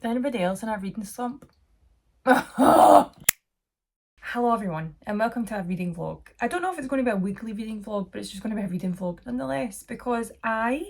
Is anybody else in a reading slump? Hello everyone and welcome to a reading vlog. I don't know if it's going to be a weekly reading vlog, but it's just going to be a reading vlog nonetheless because I'm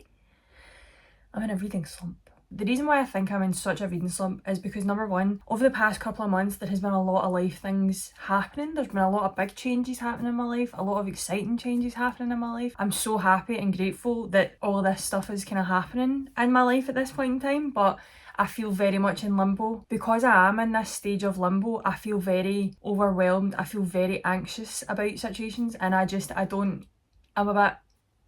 in a reading slump. The reason why I think I'm in such a reading slump is because number one, over the past couple of months there has been a lot of life things happening. There's been a lot of big changes happening in my life, a lot of exciting changes happening in my life. I'm so happy and grateful that all of this stuff is kind of happening in my life at this point in time, but I feel very much in limbo. Because I am in this stage of limbo, I feel very overwhelmed, I feel very anxious about situations, and I'm a bit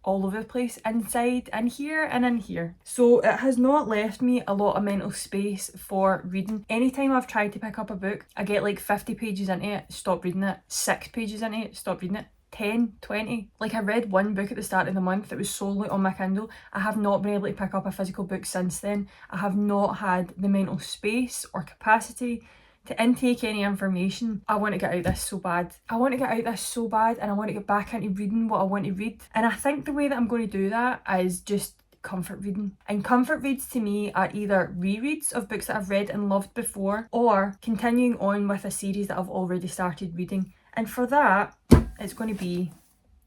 all over the place, inside, in here and in here. So it has not left me a lot of mental space for reading. Anytime I've tried to pick up a book, I get like 50 pages into it, stop reading it, 6 pages into it, stop reading it, 10, 20. Like I read one book at the start of the month that was solely on my Kindle. I have not been able to pick up a physical book since then. I have not had the mental space or capacity to intake any information. I want to get out of this so bad. I want to get out of this so bad, and I want to get back into reading what I want to read. And I think the way that I'm going to do that is just comfort reading. And comfort reads to me are either rereads of books that I've read and loved before, or continuing on with a series that I've already started reading. And for that, it's going to be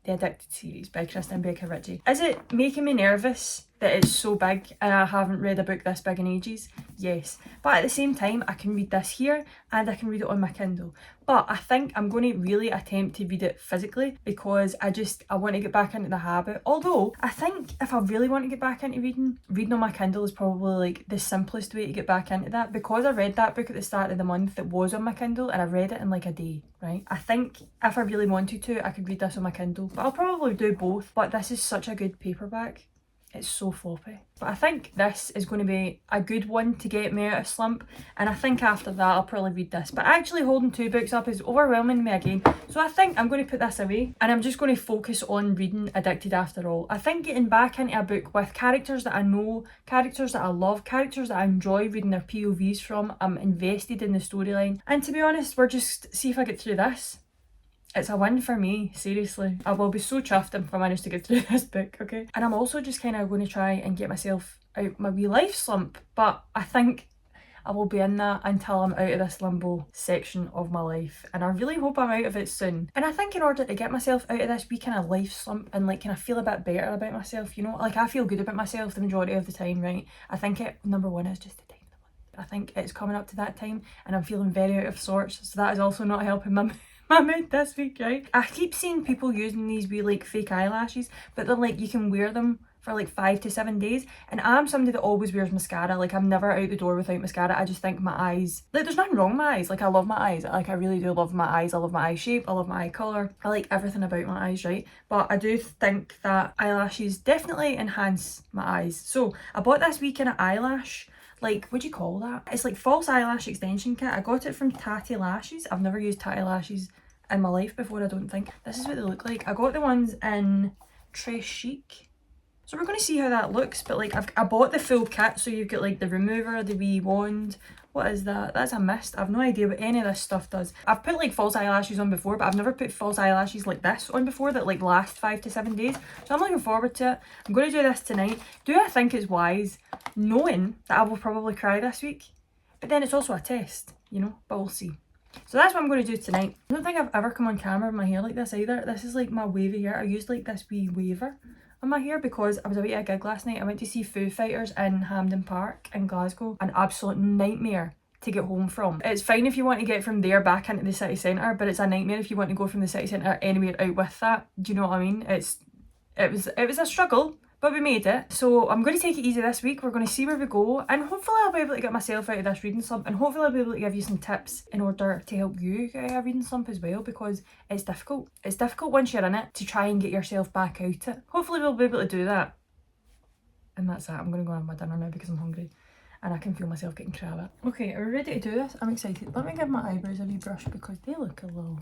The Addicted series by Kristen Becker Ritchie. Is it making me nervous that it's so big and I haven't read a book this big in ages? Yes. But at the same time, I can read this here and I can read it on my Kindle. But I think I'm going to really attempt to read it physically because I want to get back into the habit. Although, I think if I really want to get back into reading on my Kindle is probably like the simplest way to get back into that. Because I read that book at the start of the month that was on my Kindle and I read it in like a day, right? I think if I really wanted to, I could read this on my Kindle. But I'll probably do both. But this is such a good paperback. It's so floppy. But I think this is going to be a good one to get me out of slump, and I think after that I'll probably read this. But actually holding 2 books up is overwhelming me again, so I think I'm going to put this away and I'm just going to focus on reading Addicted after all. I think getting back into a book with characters that I know, characters that I love, characters that I enjoy reading their POVs from, I'm invested in the storyline, and to be honest, we're just see if I get through this. It's a win for me, seriously. I will be so chuffed if I manage to get through this book, okay? And I'm also just kind of going to try and get myself out my wee life slump, but I think I will be in that until I'm out of this limbo section of my life, and I really hope I'm out of it soon. And I think in order to get myself out of this wee kind of life slump and like kind of feel a bit better about myself, you know, like I feel good about myself the majority of the time, right? I think number one is just the time of the month. I think it's coming up to that time and I'm feeling very out of sorts, so that is also not helping my mood this week, right? I keep seeing people using these wee like fake eyelashes, but they're like you can wear them for like 5 to 7 days, and I'm somebody that always wears mascara. Like I'm never out the door without mascara. I just think my eyes, like there's nothing wrong with my eyes. Like I love my eyes, like I really do love my eyes. I love my eye shape, I love my eye colour, I like everything about my eyes, right? But I do think that eyelashes definitely enhance my eyes. So I bought this wee kind of eyelash, like, what do you call that? It's like false eyelash extension kit. I got it from Tatty Lashes. I've never used Tatty Lashes in my life before, I don't think. This is what they look like. I got the ones in Très Chic. So we're going to see how that looks, but like I bought the full kit, so you've got like the remover, the wee wand. What is that? That's a mist. I've no idea what any of this stuff does. I've put like false eyelashes on before, but I've never put false eyelashes like this on before that like last 5 to 7 days. So I'm looking forward to it. I'm going to do this tonight. Do I think it's wise, knowing that I will probably cry this week? But then it's also a test, you know, but we'll see. So that's what I'm going to do tonight. I don't think I've ever come on camera with my hair like this either. This is like my wavy hair. I used like this wee waver on my hair because I was away at a gig last night. I went to see Foo Fighters in Hampden Park in Glasgow. An absolute nightmare to get home from. It's fine if you want to get from there back into the city centre, but it's a nightmare if you want to go from the city centre anywhere out with that. Do you know what I mean? It was a struggle, but we made it. So I'm going to take it easy this week. We're going to see where we go, and hopefully I'll be able to get myself out of this reading slump, and hopefully I'll be able to give you some tips in order to help you get out of a reading slump as well, because it's difficult. It's difficult once you're in it to try and get yourself back out it. Hopefully we'll be able to do that. And that's it. I'm going to go and have my dinner now because I'm hungry and I can feel myself getting crabby. Okay, are we ready to do this? I'm excited. Let me give my eyebrows a wee brush because they look a little...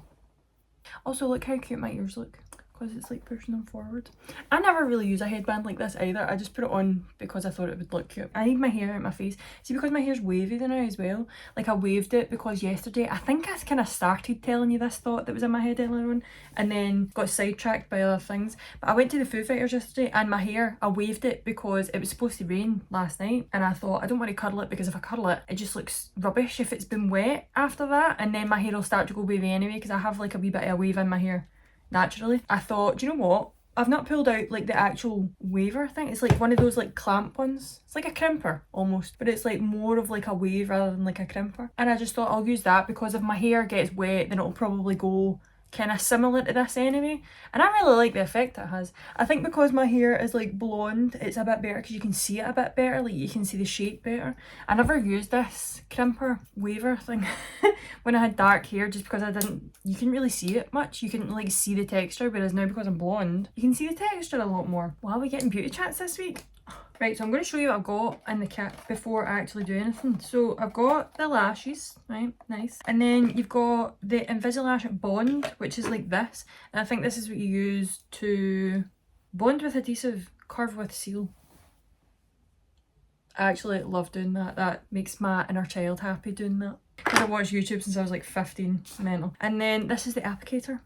Also, look how cute my ears look. because it's like pushing them forward. I never really use a headband like this either. I just put it on because I thought it would look cute. I need my hair out my face. See, because my hair's wavy now as well. Like I waved it because yesterday, I think I kind of started telling you this thought that was in my head earlier on and then got sidetracked by other things. But I went to the Foo Fighters yesterday and my hair, I waved it because it was supposed to rain last night and I thought I don't want to curl it because if I curl it, it just looks rubbish if it's been wet after that, and then my hair will start to go wavy anyway because I have like a wee bit of a wave in my hair naturally. I thought, do you know what? I've not pulled out like the actual waver thing. It's like one of those like clamp ones. It's like a crimper almost, but it's like more of like a wave rather than like a crimper. And I just thought I'll use that because if my hair gets wet, then it'll probably go kind of similar to this anyway. And I really like the effect it has. I think because my hair is like blonde, it's a bit better because you can see it a bit better. Like you can see the shape better. I never used this crimper waver thing when I had dark hair just because you couldn't really see it much. You couldn't like see the texture, whereas now because I'm blonde, you can see the texture a lot more. Wow, are we getting beauty chats this week? Right, so I'm going to show you what I've got in the kit before I actually do anything. So I've got the lashes, right, nice. And then you've got the Invisalign Bond, which is like this. And I think this is what you use to bond with adhesive, curve with seal. I actually love doing that. That makes my inner child happy doing that. Because I've watched YouTube since I was like 15, mental. And then this is the applicator.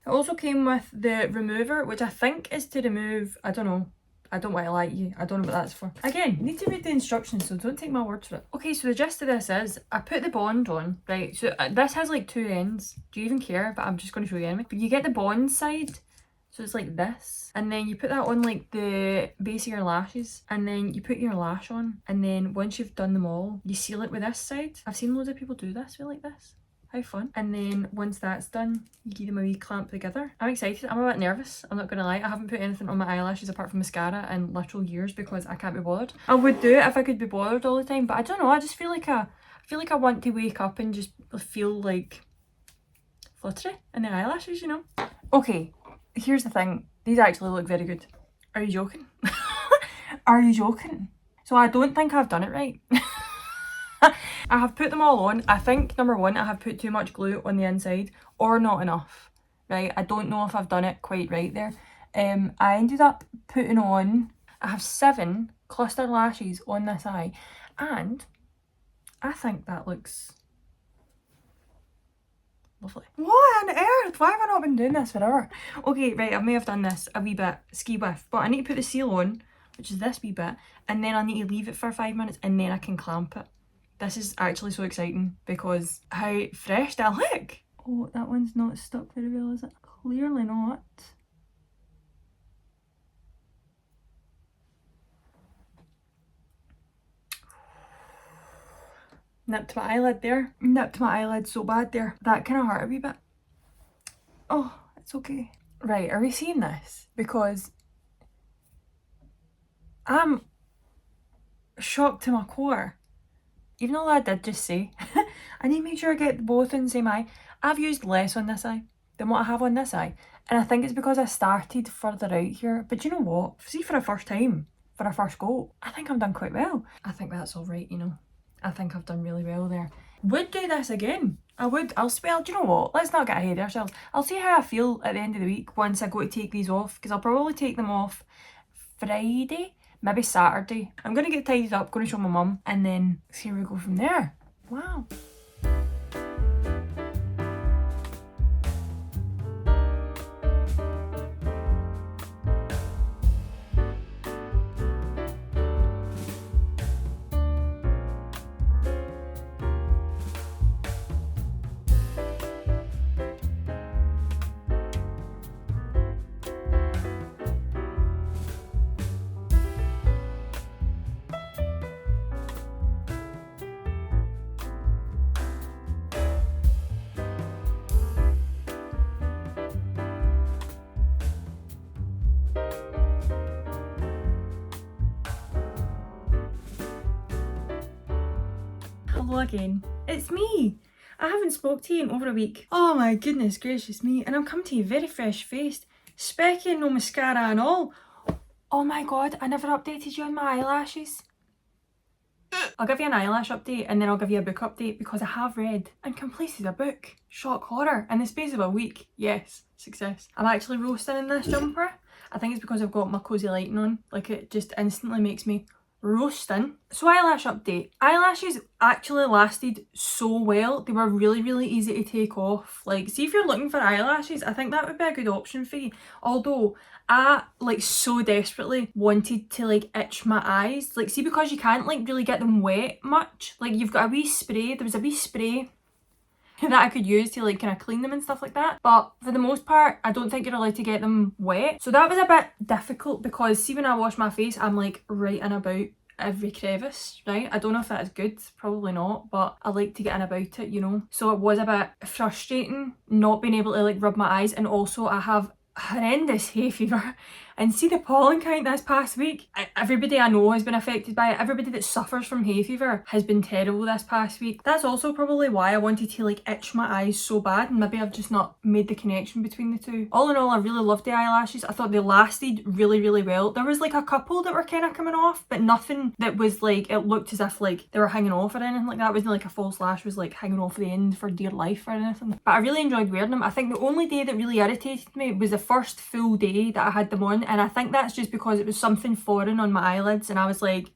It also came with the remover, which I think is to remove, I don't know. I don't want to lie to you. I don't know what that's for. Again, you need to read the instructions, so don't take my word for it. Okay, so the gist of this is, I put the bond on, right? So this has like two ends. Do you even care? But I'm just going to show you anyway. But you get the bond side, so it's like this. And then you put that on like the base of your lashes. And then you put your lash on. And then once you've done them all, you seal it with this side. I've seen loads of people do this with like this. How fun. And then once that's done, you give them a wee clamp together. I'm excited. I'm a bit nervous, I'm not gonna lie. I haven't put anything on my eyelashes apart from mascara in literal years because I can't be bothered. I would do it if I could be bothered all the time, but I don't know, I just feel like I want to wake up and just feel like fluttery in the eyelashes, you know? Okay, here's the thing. These actually look very good. Are you joking? Are you joking? So I don't think I've done it right. I have put them all on. I think, number one, I have put too much glue on the inside or not enough, right? I don't know if I've done it quite right there. I ended up putting on, I have 7 cluster lashes on this eye and I think that looks lovely. What on earth? Why have I not been doing this forever? Okay, right, I may have done this a wee bit ski whiff, but I need to put the seal on, which is this wee bit, and then I need to leave it for 5 minutes and then I can clamp it. This is actually so exciting because how fresh do I look? Oh, that one's not stuck very well, is it? Clearly not. Nipped my eyelid there. Nipped my eyelid so bad there. That kind of hurt a wee bit. Oh, it's okay. Right, are we seeing this? Because I'm shocked to my core. Even though I did just say, I need to make sure I get both in the same eye. I've used less on this eye than what I have on this eye. And I think it's because I started further out here. But you know what? See, for a first time, for a first go, I think I've done quite well. I think that's all right, you know. I think I've done really well there. Would do this again. I would. I'll spell, do you know what? Let's not get ahead of ourselves. I'll see how I feel at the end of the week once I go to take these off. Because I'll probably take them off Friday. Maybe Saturday. I'm going to get tidied up, going to show my mum, and then see where we go from there. Wow. Hello again. It's me. I haven't spoke to you in over a week. Oh my goodness gracious me. And I'm coming to you very fresh faced. Specky and no mascara and all. Oh my god, I never updated you on my eyelashes. I'll give you an eyelash update and then I'll give you a book update, because I have read and completed a book, shock horror, in the space of a week. Yes, success. I'm actually roasting in this jumper. I think it's because I've got my cozy lighting on. Like, it just instantly makes me roasting. So eyelash update. Eyelashes actually lasted so well. They were really, really easy to take off. Like, see if you're looking for eyelashes, I think that would be a good option for you. Although I like so desperately wanted to like itch my eyes. Like, see, because you can't like really get them wet much. Like, you've got a wee spray. There was a wee spray that I could use to like kind of clean them and stuff like that, but for the most part I don't think you're allowed to get them wet, so that was a bit difficult, because see, when I wash my face I'm like right in about every crevice, right? I don't know if that is good, probably not, but I like to get in about it, you know. So it was a bit frustrating not being able to like rub my eyes, and also I have horrendous hay fever, and see the pollen count this past week, everybody I know has been affected by it. Everybody that suffers from hay fever has been terrible this past week. That's also probably why I wanted to like itch my eyes so bad, and maybe I've just not made the connection between the two. All in all, I really loved the eyelashes. I thought they lasted really, really well. There was like a couple that were kind of coming off, but nothing that was like, it looked as if like they were hanging off or anything like that. It wasn't like a false lash was like hanging off the end for dear life or anything. But I really enjoyed wearing them. I think the only day that really irritated me was the first full day that I had them on, and I think that's just because it was something foreign on my eyelids, and I was like,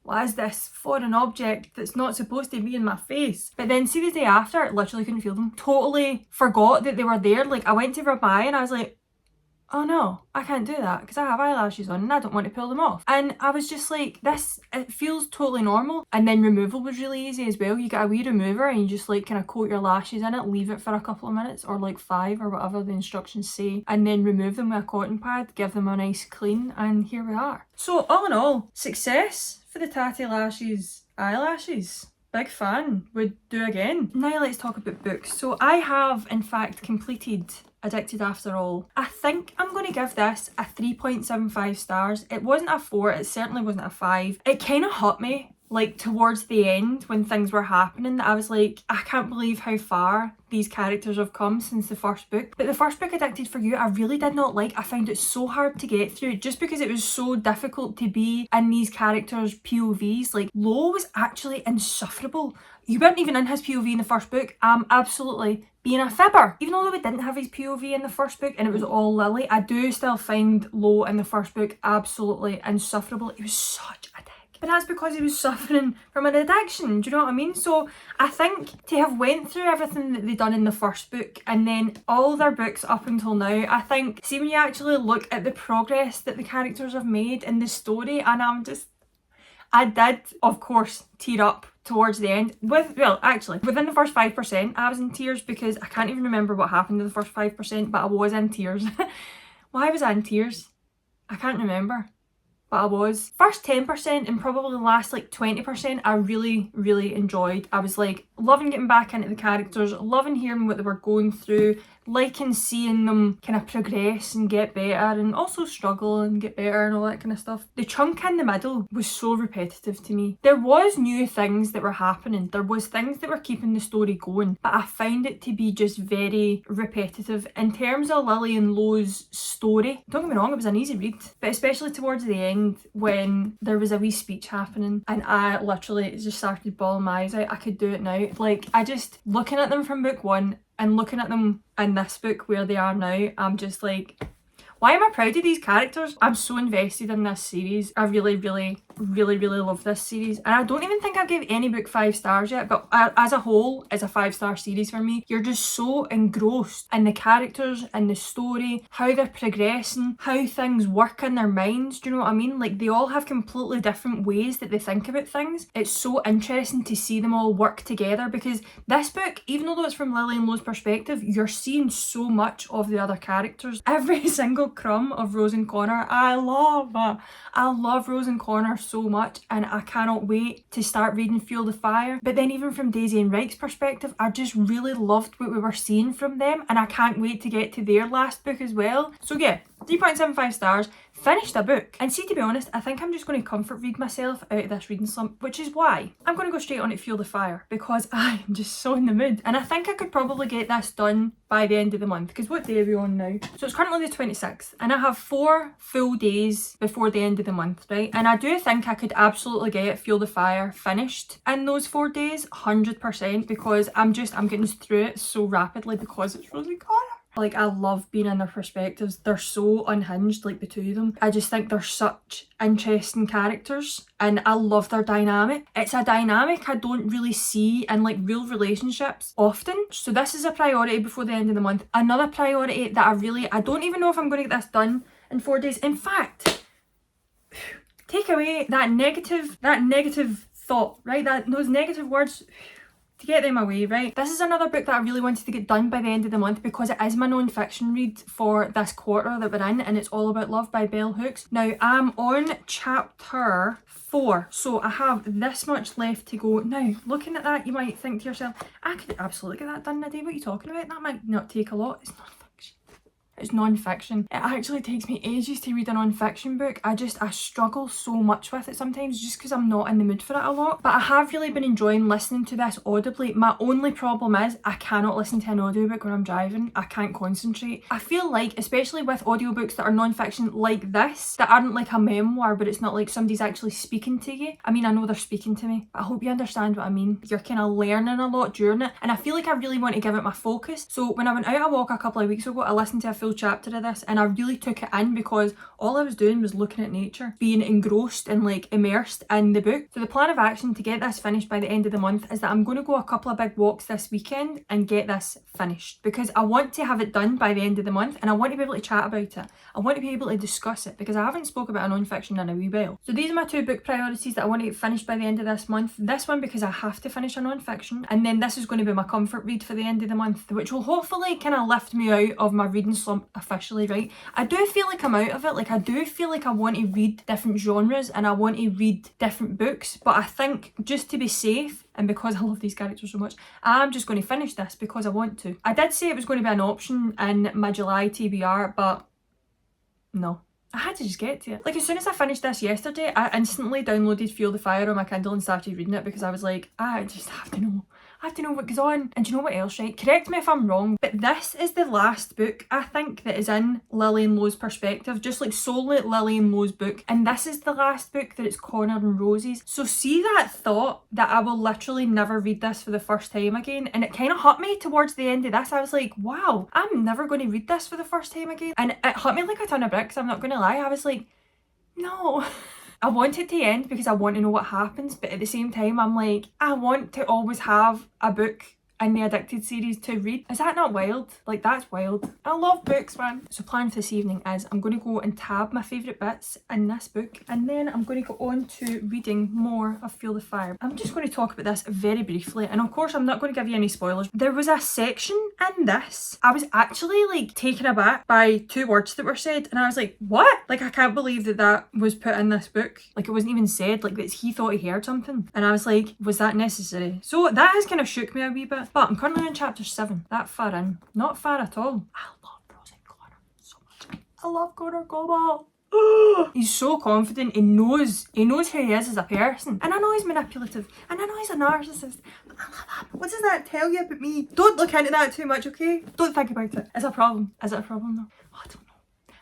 what is this foreign object that's not supposed to be in my face? But then see, the day after, I literally couldn't feel them. Totally forgot that they were there. Like, I went to rub my eye and I was like, oh no, I can't do that because I have eyelashes on and I don't want to pull them off. And I was just like, this, it feels totally normal. And then removal was really easy as well. You get a wee remover and you just like kind of coat your lashes in it, leave it for a couple of minutes, or like 5 or whatever the instructions say, and then remove them with a cotton pad, give them a nice clean, and here we are. So all in all, success for the Tatty Lashes eyelashes. Big fan, would do again. Now let's talk about books. So I have in fact completed Addicted After All. I think I'm going to give this a 3.75 stars. It wasn't a 4, it certainly wasn't a 5. It kind of hurt me like towards the end when things were happening. I was like, I can't believe how far these characters have come since the first book. But the first book, Addicted for You, I really did not like. I found it so hard to get through just because it was so difficult to be in these characters' POVs. Like, Lo was actually insufferable. You weren't even in his POV in the first book. Absolutely being a fibber. Even though we didn't have his POV in the first book and it was all Lily, I do still find Lo in the first book absolutely insufferable. He was such a dick. But that's because he was suffering from an addiction, do you know what I mean? So I think to have went through everything that they done in the first book and then all their books up until now, I think, see, when you actually look at the progress that the characters have made in the story, and I did, of course, tear up towards the end. Well, actually, within the first 5%, I was in tears because I can't even remember what happened to the first 5%, but I was in tears. Why was I in tears? I can't remember. But I was. First 10% and probably the last like 20% I really, really enjoyed. I was like loving getting back into the characters, loving hearing what they were going through, liking seeing them kind of progress and get better, and also struggle and get better and all that kind of stuff. The chunk in the middle was so repetitive to me. There was new things that were happening, there was things that were keeping the story going, but I found it to be just very repetitive. In terms of Lily and Lo's story, don't get me wrong, it was an easy read, but especially towards the end when there was a wee speech happening and I literally just started bawling my eyes out. I could do it now. Like, I just, looking at them from book 1 and looking at them in this book where they are now, I'm just like, why am I proud of these characters? I'm so invested in this series. I really, really, really, really love this series. And I don't even think I've gave any book 5 stars yet, but as a whole, it's a 5-star series for me. You're just so engrossed in the characters and the story, how they're progressing, how things work in their minds. Do you know what I mean? Like, they all have completely different ways that they think about things. It's so interesting to see them all work together, because this book, even though it's from Lily and Lo's perspective, you're seeing so much of the other characters. Every single crumb of Rose and Connor, I love. I love Rose and Connor so much, and I cannot wait to start reading Fuel the Fire. But then even from Daisy and Wright's perspective, I just really loved what we were seeing from them, and I can't wait to get to their last book as well. So yeah, 3.75 stars, finished a book. And see, to be honest, I think I'm just going to comfort read myself out of this reading slump, which is why I'm going to go straight on to Fuel the Fire, because I am just so in the mood. And I think I could probably get this done by the end of the month, because what day are we on now? So it's currently the 26th, and I have 4 full days before the end of the month, right? And I do think I could absolutely get Fuel the Fire finished in those 4 days, 100%, because I'm getting through it so rapidly because it's Rosie Connor. Like, I love being in their perspectives. They're so unhinged, like the two of them. I just think they're such interesting characters, and I love their dynamic. It's a dynamic I don't really see in like real relationships often. So this is a priority before the end of the month. Another priority that I don't even know if I'm going to get this done in 4 days. In fact, take away that negative thought, right? Those negative words, to get them away, right? This is another book that I really wanted to get done by the end of the month because it is my non-fiction read for this quarter that we're in, and it's All About Love by Bell Hooks. Now, I'm on chapter 4, so I have this much left to go. Now, looking at that, you might think to yourself, I could absolutely get that done in a day. What are you talking about? That might not take a lot. It's not. It's non-fiction. It actually takes me ages to read a non-fiction book. I struggle so much with it sometimes just because I'm not in the mood for it a lot. But I have really been enjoying listening to this audibly. My only problem is I cannot listen to an audiobook when I'm driving. I can't concentrate. I feel like, especially with audiobooks that are non-fiction like this, that aren't like a memoir, but it's not like somebody's actually speaking to you. I mean, I know they're speaking to me, but I hope you understand what I mean. You're kind of learning a lot during it, and I feel like I really want to give it my focus. So when I went out a walk a couple of weeks ago, I listened to a full chapter of this, and I really took it in because all I was doing was looking at nature, being engrossed and like immersed in the book. So the plan of action to get this finished by the end of the month is that I'm going to go a couple of big walks this weekend and get this finished, because I want to have it done by the end of the month, and I want to be able to chat about it. I want to be able to discuss it because I haven't spoke about a non-fiction in a wee while. So these are my 2 book priorities that I want to get finished by the end of this month. This one because I have to finish a non-fiction, and then this is going to be my comfort read for the end of the month, which will hopefully kind of lift me out of my reading slump officially, right? I do feel like I'm out of it. Like, I do feel like I want to read different genres and I want to read different books, but I think just to be safe, and because I love these characters so much, I'm just going to finish this because I want to. I did say it was going to be an option in my July TBR, but no. I had to just get to it. Like, as soon as I finished this yesterday, I instantly downloaded Fuel the Fire on my Kindle and started reading it because I was like, I just have to know. I have to know what goes on. And do you know what else, right? Correct me if I'm wrong, but this is the last book, I think, that is in Lily and Lo's perspective, just like solely Lily and Lo's book. And this is the last book that it's Connor and Rosie's. So see that thought that I will literally never read this for the first time again? And it kind of hit me towards the end of this. I was like, wow, I'm never going to read this for the first time again. And it hit me like a ton of bricks, I'm not going to lie. I was like, no. I want it to end because I want to know what happens, but at the same time I'm like, I want to always have a book in the Addicted series to read. Is that not wild? Like, that's wild. I love books, man. So plan for this evening is I'm going to go and tab my favourite bits in this book, and then I'm going to go on to reading more of Fuel the Fire. I'm just going to talk about this very briefly, and of course I'm not going to give you any spoilers. There was a section in this, I was actually like taken aback by 2 words that were said, and I was like, what? Like, I can't believe that that was put in this book. Like, it wasn't even said, like, that he thought he heard something. And I was like, was that necessary? So that has kind of shook me a wee bit. But I'm currently on chapter 7, that far in. Not far at all. I love Rosie Connor so much. I love Connor Global. He's so confident. He knows who he is as a person. And I know he's manipulative. And I know he's a narcissist. But I love him. What does that tell you about me? Don't look into that too much, okay? Don't think about it. It's a problem. Is it a problem though? Oh, I don't know.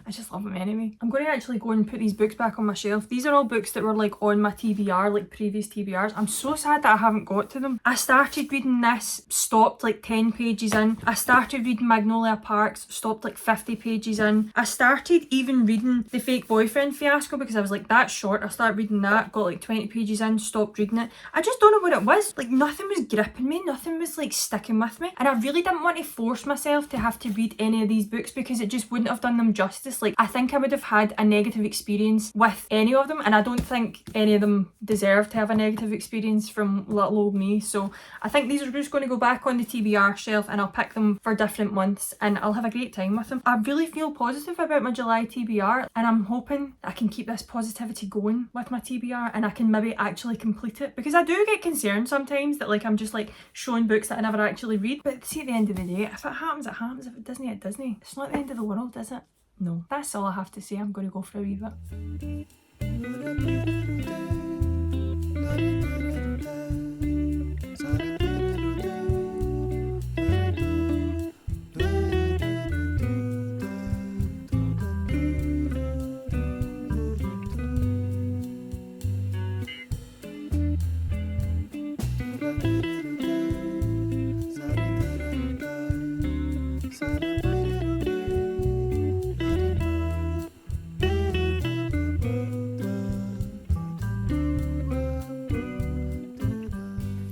I just love him anyway. I'm going to actually go and put these books back on my shelf. These are all books that were like on my TBR, like previous TBRs. I'm so sad that I haven't got to them. I started reading this, stopped like 10 pages in. I started reading Magnolia Parks, stopped like 50 pages in. I started even reading The Fake Boyfriend Fiasco because I was like, that's short. I started reading that, got like 20 pages in, stopped reading it. I just don't know what it was. Like, nothing was gripping me. Nothing was like sticking with me. And I really didn't want to force myself to have to read any of these books because it just wouldn't have done them justice. Like, I think I would have had a negative experience with any of them, and I don't think any of them deserve to have a negative experience from little old me. So I think these are just going to go back on the TBR shelf, and I'll pick them for different months and I'll have a great time with them. I really feel positive about my July TBR, and I'm hoping I can keep this positivity going with my TBR and I can maybe actually complete it, because I do get concerned sometimes that like I'm just like showing books that I never actually read. But see, at the end of the day, if it happens, it happens. If it doesn't, it doesn't. It's not the end of the world, is it? No. That's all I have to say. I'm going to go for a wee bit.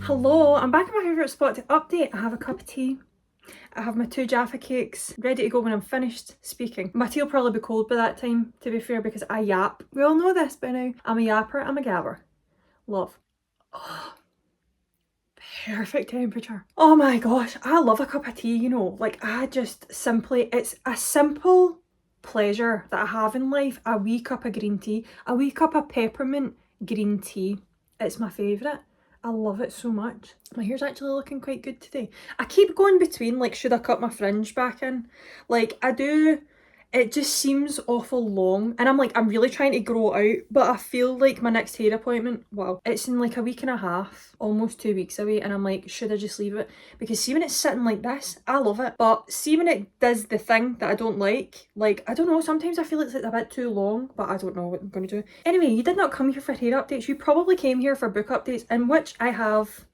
Hello, I'm back at my favourite spot to update. I have a cup of tea. I have my 2 Jaffa cakes ready to go when I'm finished speaking. My tea will probably be cold by that time, to be fair, because I yap. We all know this by now. I'm a yapper, I'm a gabber. Love. Oh, perfect temperature. Oh my gosh, I love a cup of tea, you know. Like, I just simply, it's a simple pleasure that I have in life. A wee cup of green tea, a wee cup of peppermint green tea. It's my favourite. I love it so much. My hair's actually looking quite good today. I keep going between, like, should I cut my fringe back in? Like, I do. It just seems awful long. And I'm like, I'm really trying to grow out. But I feel like my next hair appointment, well, it's in like a week and a half. Almost 2 weeks away. And I'm like, should I just leave it? Because see when it's sitting like this, I love it. But see when it does the thing that I don't like, I don't know, sometimes I feel it's a bit too long. But I don't know what I'm going to do. Anyway, you did not come here for hair updates. You probably came here for book updates, in which I have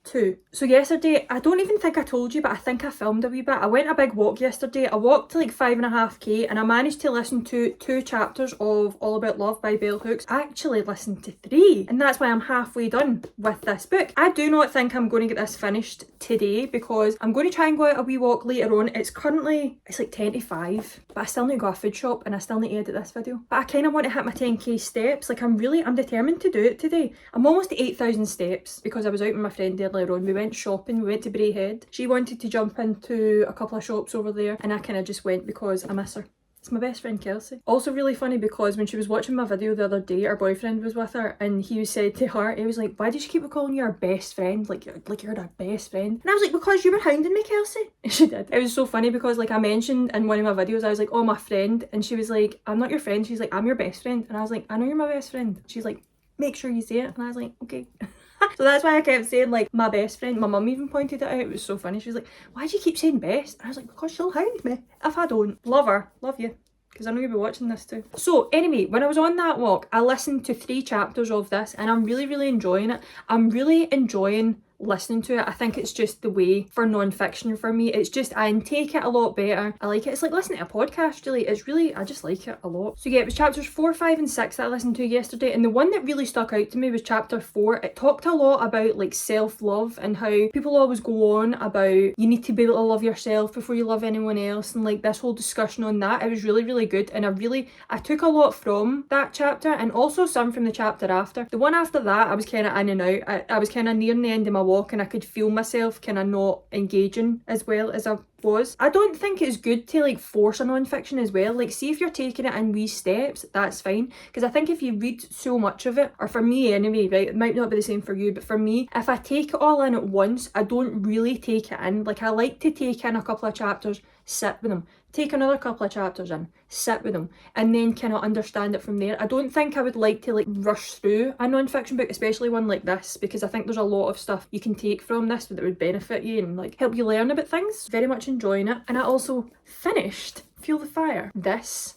2. So yesterday, I don't even think I told you, but I think I filmed a wee bit. I went a big walk yesterday. I walked to like 5.5k and I managed to listen to 2 chapters of All About Love by Bell Hooks. I actually listened to 3, and that's why I'm halfway done with this book. I do not think I'm going to get this finished today because I'm going to try and go out a wee walk later on. It's like 10 to 5, but I still need to go to a food shop and I still need to edit this video. But I kind of want to hit my 10k steps. Like, I'm determined to do it today. I'm almost at 8,000 steps because I was out with my friend earlier on. We went shopping, we went to Braehead. She wanted to jump into a couple of shops over there and I kind of just went because I miss her. It's my best friend Kelsey. Also really funny because when she was watching my video the other day, her boyfriend was with her and he said to her, he was like, why did you keep calling you our best friend? Like you're our best friend. And I was like, because you were hounding me, Kelsey. And she did. It was so funny because like I mentioned in one of my videos, I was like, oh, my friend. And she was like, I'm not your friend. She's like, I'm your best friend. And I was like, I know you're my best friend. She's like, make sure you say it. And I was like, okay. So that's why I kept saying like my best friend. My mum even pointed it out. It was so funny. She was like, why do you keep saying best? And I was like, because she'll hound me if I don't. Love her. Love you. Because I know you'll be watching this too. So anyway, when I was on that walk, I listened to 3 chapters of this and I'm really, really enjoying it. I'm really enjoying listening to it. I think it's just the way for non-fiction for me. It's just, I take it a lot better. I like it. It's like listening to a podcast, really. It's really, I just like it a lot. So yeah, it was chapters 4, 5 and 6 that I listened to yesterday, and the one that really stuck out to me was chapter 4. It talked a lot about like self-love and how people always go on about you need to be able to love yourself before you love anyone else, and like this whole discussion on that. It was really, really good, and I took a lot from that chapter and also some from the chapter after. The one after that, I was kind of in and out. I was kind of nearing the end of my walk and I could feel myself kind of not engaging as well as I was. I don't think it's good to like force a non-fiction as well. Like, see if you're taking it in wee steps, that's fine. Because I think if you read so much of it, or for me anyway, right, it might not be the same for you, but for me, if I take it all in at once, I don't really take it in. Like, I like to take in a couple of chapters, sit with them, take another couple of chapters in, sit with them, and then kind of understand it from there. I don't think I would like to like rush through a non-fiction book, especially one like this, because I think there's a lot of stuff you can take from this that would benefit you and like help you learn about things. Very much enjoying it. And I also finished Fuel the Fire. This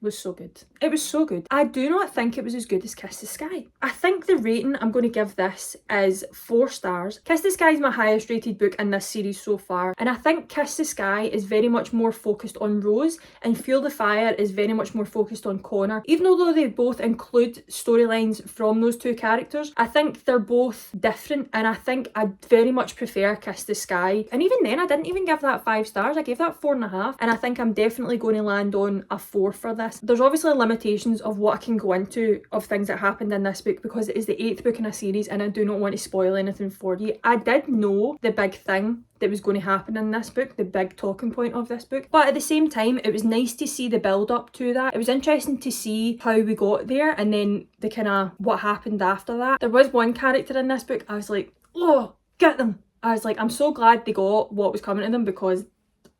was so good. It was so good. I do not think it was as good as Kiss the Sky. I think the rating I'm going to give this is 4 stars. Kiss the Sky is my highest rated book in this series so far, and I think Kiss the Sky is very much more focused on Rose and Fuel the Fire is very much more focused on Connor. Even though they both include storylines from those 2 characters, I think they're both different, and I think I very much prefer Kiss the Sky. And even then, I didn't even give that 5 stars. I gave that 4.5, and I think I'm definitely going to land on a 4 for this. There's obviously limitations of what I can go into of things that happened in this book because it is the 8th book in a series and I do not want to spoil anything for you. I did know the big thing that was going to happen in this book, the big talking point of this book, but at the same time it was nice to see the build up to that. It was interesting to see how we got there and then the kind of what happened after that. There was one character in this book I was like, oh, get them. I was like, I'm so glad they got what was coming to them because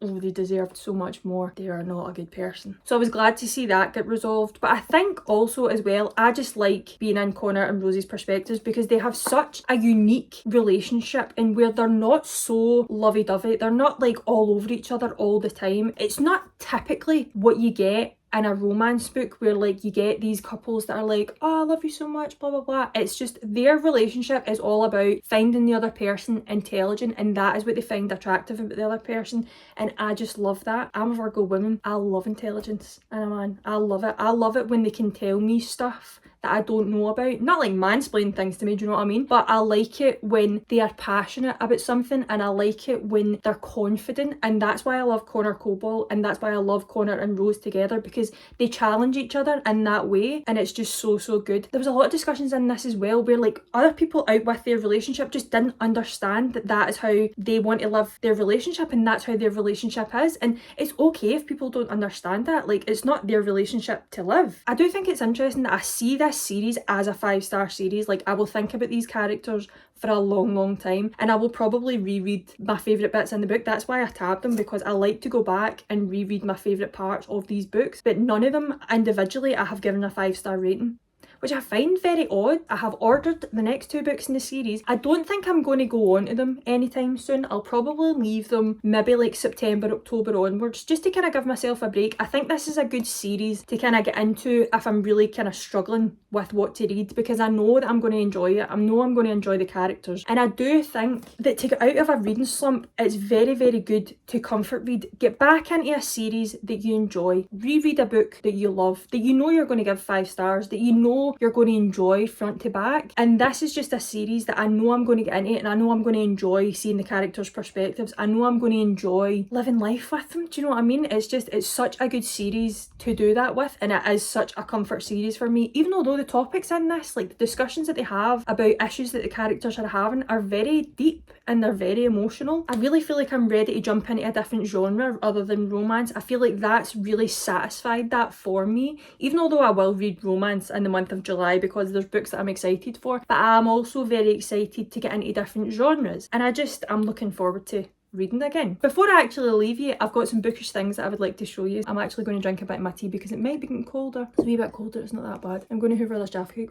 oh, they deserved so much more. They are not a good person. So I was glad to see that get resolved. But I think also as well, I just like being in Connor and Rosie's perspectives because they have such a unique relationship in where they're not so lovey-dovey. They're not like all over each other all the time. It's not typically what you get in a romance book where like you get these couples that are like, oh, I love you so much, blah blah blah. It's just their relationship is all about finding the other person intelligent, and that is what they find attractive about the other person, and I just love that. I'm a Virgo woman. I love intelligence in a man. I love it. I love it when they can tell me stuff that I don't know about. Not like mansplain things to me, do you know what I mean? But I like it when they are passionate about something, and I like it when they're confident, and that's why I love Connor Cobalt, and that's why I love Connor and Rose together, because they challenge each other in that way, and it's just so good. There was a lot of discussions in this as well where like other people out with their relationship just didn't understand that that is how they want to live their relationship, and that's how their relationship is, and it's okay if people don't understand that. Like, it's not their relationship to live. I do think it's interesting that I see this series as a 5-star series. Like, I will think about these characters for a long time, and I will probably reread my favourite bits in the book. That's why I tabbed them, because I like to go back and reread my favourite parts of these books, but none of them individually I have given a 5-star rating, which I find very odd. I have ordered the next 2 books in the series. I don't think I'm going to go on to them anytime soon. I'll probably leave them maybe like September, October onwards, just to kind of give myself a break. I think this is a good series to kind of get into if I'm really kind of struggling with what to read, because I know that I'm going to enjoy it. I know I'm going to enjoy the characters. And I do think that to get out of a reading slump, it's very good to comfort read. Get back into a series that you enjoy. Reread a book that you love, that you know you're going to give 5 stars, that you know you're going to enjoy front to back. And this is just a series that I know I'm going to get into, and I know I'm going to enjoy seeing the characters' perspectives. I know I'm going to enjoy living life with them. Do you know what I mean? It's such a good series to do that with, and it is such a comfort series for me. Even although the topics in this, like the discussions that they have about issues that the characters are having, are very deep and they're very emotional. I really feel like I'm ready to jump into a different genre other than romance. I feel like that's really satisfied that for me, even although I will read romance in the month of July because there's books that I'm excited for, but I'm also very excited to get into different genres, and I'm looking forward to reading again. Before I actually leave you, I've got some bookish things that I would like to show you. I'm actually going to drink a bit of my tea because it might be getting colder. It's a wee bit colder, it's not that bad. I'm going to hoover this Jaffa Cake.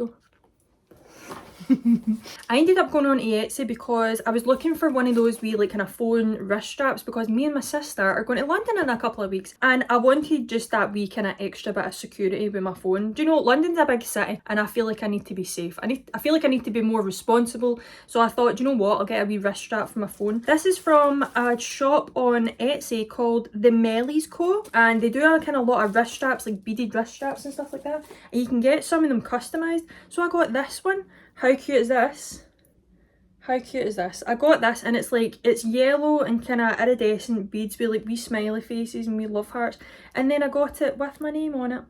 I ended up going on to Etsy because I was looking for one of those wee like kind of phone wrist straps, because me and my sister are going to London in a couple of weeks, and I wanted just that wee kind of extra bit of security with my phone. Do you know, London's a big city and I feel like I need to be safe. I feel like I need to be more responsible, so I thought, do you know what, I'll get a wee wrist strap for my phone. This is from a shop on Etsy called The Mellies Co, and they do a kind of lot of wrist straps, like beaded wrist straps and stuff like that, and you can get some of them customized. So I got this one. How cute is this? How cute is this? I got this, and it's like, it's yellow and kind of iridescent beads with like wee smiley faces and wee love hearts, and then I got it with my name on it.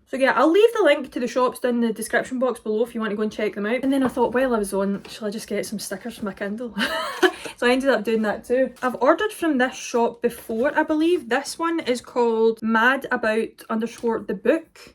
So yeah, I'll leave the link to the shops down in the description box below if you want to go and check them out. And then I thought, while I was on, shall I just get some stickers for my Kindle? So I ended up doing that too. I've ordered from this shop before, I believe. This one is called Mad About _ the book.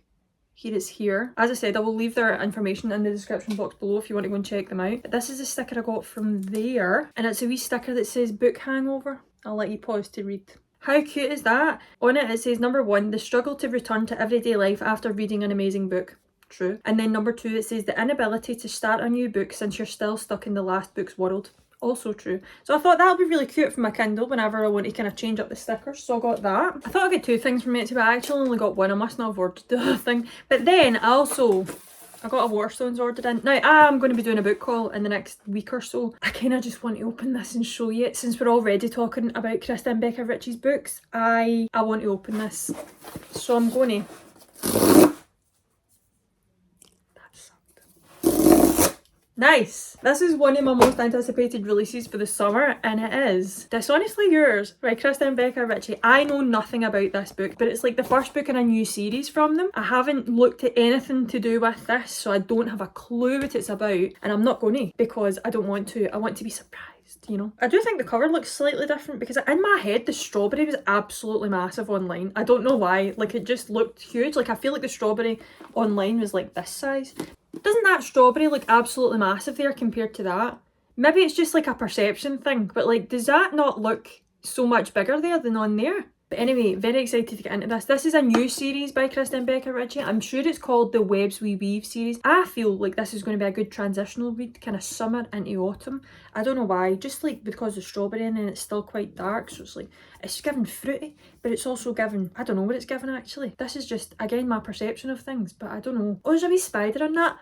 Here it's here. As I said, I will leave their information in the description box below if you want to go and check them out. But this is a sticker I got from there, and it's a wee sticker that says book hangover. I'll let you pause to read. How cute is that? On it, it says number 1, the struggle to return to everyday life after reading an amazing book. True. And then number 2, it says the inability to start a new book since you're still stuck in the last book's world. Also true. So I thought that would be really cute for my Kindle whenever I want to kind of change up the stickers, so I got that. I thought I'd get 2 things from Etsy, but I actually only got 1. I must not have ordered the other thing. But then I got a Waterstones ordered in. Now I'm going to be doing a book haul in the next week or so. I kind of just want to open this and show you it. Since we're already talking about Kristen Becker Ritchie's books, I want to open this. So I'm going to... Nice! This is one of my most anticipated releases for the summer, and it is Dishonestly Yours by Kristen Becker Ritchie. I know nothing about this book, but it's like the first book in a new series from them. I haven't looked at anything to do with this, so I don't have a clue what it's about, and I'm not going to, because I don't want to. I want to be surprised, you know. I do think the cover looks slightly different, because in my head the strawberry was absolutely massive online. I don't know why, like it just looked huge. Like I feel like the strawberry online was like this size. Doesn't that strawberry look absolutely massive there compared to that? Maybe it's just like a perception thing, but like, does that not look so much bigger there than on there. But anyway, very excited to get into this. This is a new series by Kristen Becker Ritchie. I'm sure it's called the Webs We Weave series. I feel like this is going to be a good transitional read, kind of summer into autumn. I don't know why, just like because of strawberry and then it's still quite dark, so it's like, it's giving fruity, but it's also giving, I don't know what it's giving actually. This is just, again, my perception of things, but I don't know. Oh, there's a wee spider in that.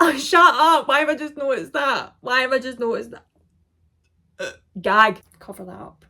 Oh, shut up! Why have I just noticed that? Why have I just noticed that? Gag. Cover that up.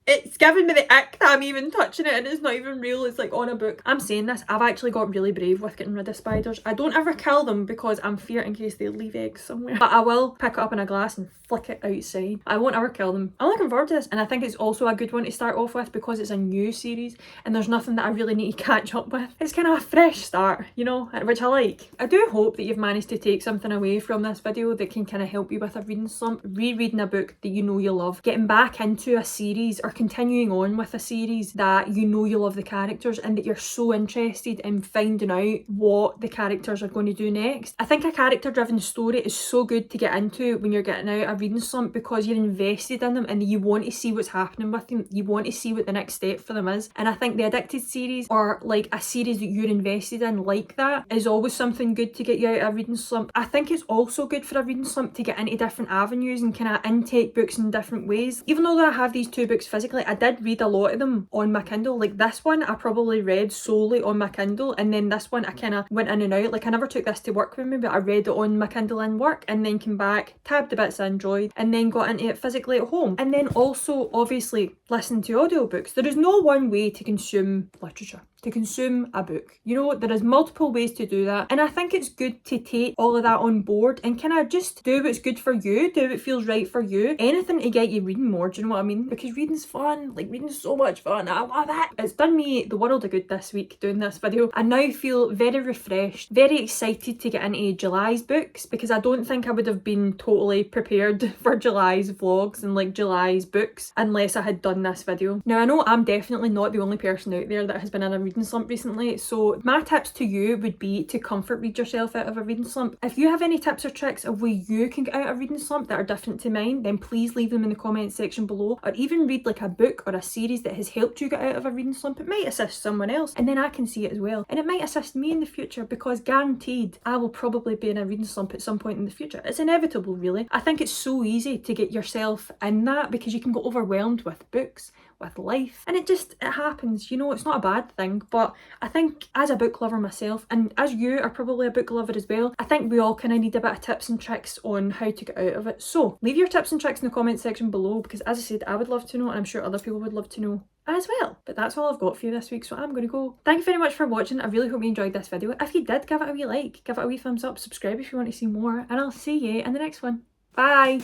It's giving me the ick that I'm even touching it and it's not even real, it's like on a book. I'm saying this, I've actually got really brave with getting rid of spiders. I don't ever kill them because I'm feared in case they leave eggs somewhere. But I will pick it up in a glass and flick it outside. I won't ever kill them. I'm looking forward to this, and I think it's also a good one to start off with because it's a new series and there's nothing that I really need to catch up with. It's kind of a fresh start, you know, which I like. I do hope that you've managed to take something away from this video that can kind of help you with a reading slump. Rereading a book that you know you love, getting back into a series or continuing on with a series that you know you love the characters and that you're so interested in finding out what the characters are going to do next. I think a character driven story is so good to get into when you're getting out a reading slump because you're invested in them and you want to see what's happening with them. You want to see what the next step for them is. And I think the Addicted series, or like a series that you're invested in like that, is always something good to get you out of a reading slump. I think it's also good for a reading slump to get into different avenues and kind of intake books in different ways. Even though I have these two books physically, I did read a lot of them on my Kindle. Like this one I probably read solely on my Kindle, and then this one I kind of went in and out. Like I never took this to work with me, but I read it on my Kindle in work and then came back, tabbed the bits I enjoyed, and then got into it physically at home. And then also obviously listen to audiobooks. There is no one way to consume literature, to consume a book. You know, there is multiple ways to do that, and I think it's good to take all of that on board and kind of just do what's good for you, do what feels right for you. Anything to get you reading more, do you know what I mean? Because reading's fun, like reading's so much fun, I love it. It's done me the world of good this week doing this video. I now feel very refreshed, very excited to get into July's books, because I don't think I would have been totally prepared for July's vlogs and like July's books unless I had done this video. Now I know I'm definitely not the only person out there that has been in a reading slump recently, so my tips to you would be to comfort read yourself out of a reading slump. If you have any tips or tricks of way you can get out of a reading slump that are different to mine, then please leave them in the comments section below, or even read like a book or a series that has helped you get out of a reading slump. It might assist someone else and then I can see it as well, and it might assist me in the future, because guaranteed I will probably be in a reading slump at some point in the future. It's inevitable really. I think it's so easy to get yourself in that because you can get overwhelmed with books, with life, and it happens, you know. It's not a bad thing, but I think as a book lover myself, and as you are probably a book lover as well, I think we all kind of need a bit of tips and tricks on how to get out of it. So leave your tips and tricks in the comment section below, because as I said, I would love to know, and I'm sure other people would love to know as well. But that's all I've got for you this week, so I'm going to go. Thank you very much for watching. I really hope you enjoyed this video. If you did, give it a wee like, give it a wee thumbs up, subscribe if you want to see more, and I'll see you in the next one. Bye!